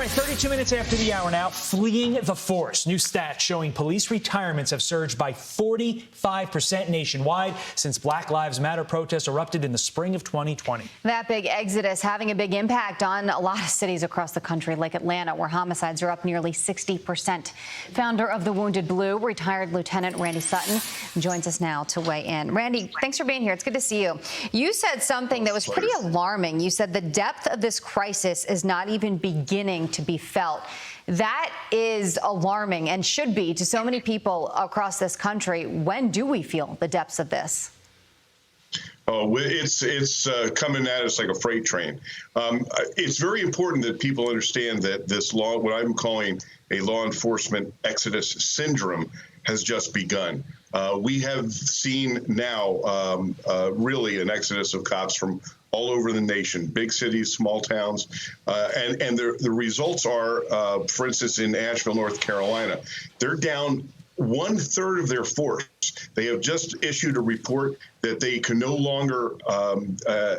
right, 32 minutes after the hour now, fleeing the force. New stats showing police retirements have surged by 45% nationwide since Black Lives Matter protests erupted in the spring of 2020. That big exodus having a big impact on a lot of cities across the country, like Atlanta, where homicides are up nearly 60%. Founder of the Wounded Blue, retired Lieutenant Randy Sutton, joins us now to weigh in. Randy, thanks for being here. It's good to see you. You said something that was pretty alarming. You said the depth of this crisis is not even beginning to be felt. That is alarming and should be to so many people across this country. When do we feel the depths of this? Oh, it's coming at us like a freight train. It's very important that people understand that this law, what I'm calling a law enforcement exodus syndrome, has just begun. We have seen now really an exodus of cops from all over the nation, big cities, small towns, and the results are, for instance, in Asheville, North Carolina, they're down 1/3 of their force. They have just issued a report that they can no longer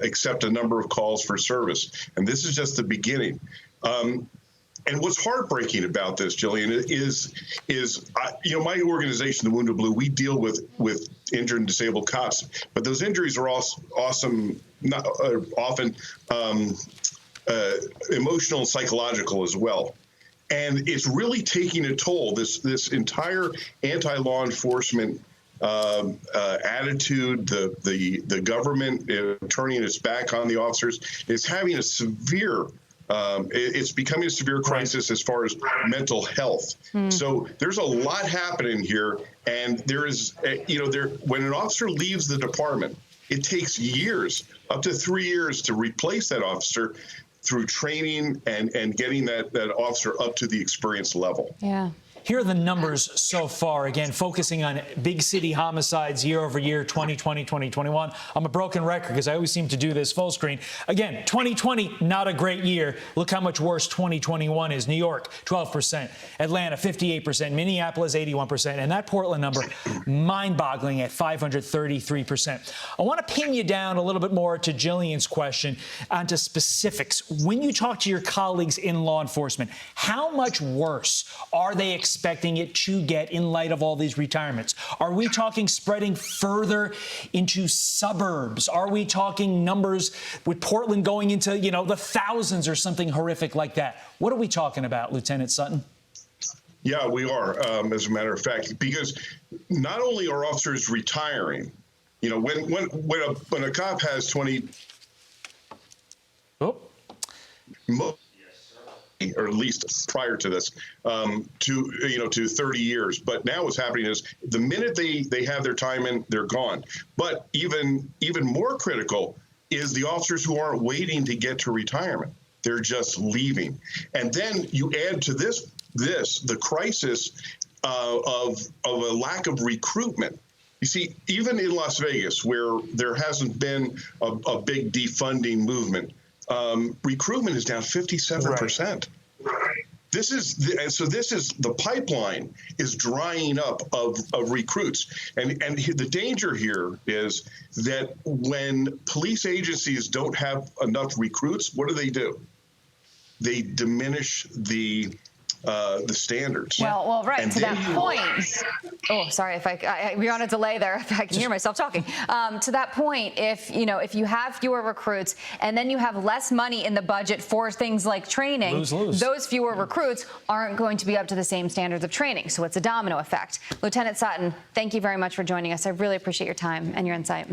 accept a number of calls for service, and this is just the beginning. And what's heartbreaking about this, Jillian, is my organization, the Wounded Blue, we deal with injured and disabled cops, but those injuries are often emotional and psychological as well. And it's really taking a toll. This entire anti-law enforcement attitude, the government turning its back on the officers, is having a severe. It's becoming a severe crisis as far as mental health. So there's a lot happening here, and there is, when an officer leaves the department, it takes years, up to 3 years, to replace that officer through training and getting that officer up to the experience level. Yeah. Here are the numbers so far. Again, focusing on big city homicides year over year, 2020, 2021. I'm a broken record because I always seem to do this full screen. Again, 2020, not a great year. Look how much worse 2021 is. New York, 12%. Atlanta, 58%. Minneapolis, 81%. And that Portland number, mind-boggling at 533%. I want to pin you down a little bit more to Jillian's question onto specifics. When you talk to your colleagues in law enforcement, how much worse are they expecting it to get in light of all these retirements? Are we talking spreading further into suburbs? Are we talking numbers with Portland going into, the thousands or something horrific like that? What are we talking about, Lieutenant Sutton? Yeah, we are, as a matter of fact, because not only are officers retiring, when a cop has 20... Oh. Or at least prior to this, to 30 years. But now what's happening is the minute they have their time in, they're gone. But even more critical is the officers who aren't waiting to get to retirement. They're just leaving. And then you add to this the crisis of a lack of recruitment. You see, even in Las Vegas, where there hasn't been a big defunding movement, recruitment is down 57%. Right. This is the pipeline is drying up of recruits, and the danger here is that when police agencies don't have enough recruits, what do? They diminish the standards. Well, right. And to that point. Oh, sorry. If we're on a delay there. If I can hear myself talking. To that point, if you have fewer recruits and then you have less money in the budget for things like training, lose. Those fewer recruits aren't going to be up to the same standards of training. So it's a domino effect. Lieutenant Sutton, thank you very much for joining us. I really appreciate your time and your insight.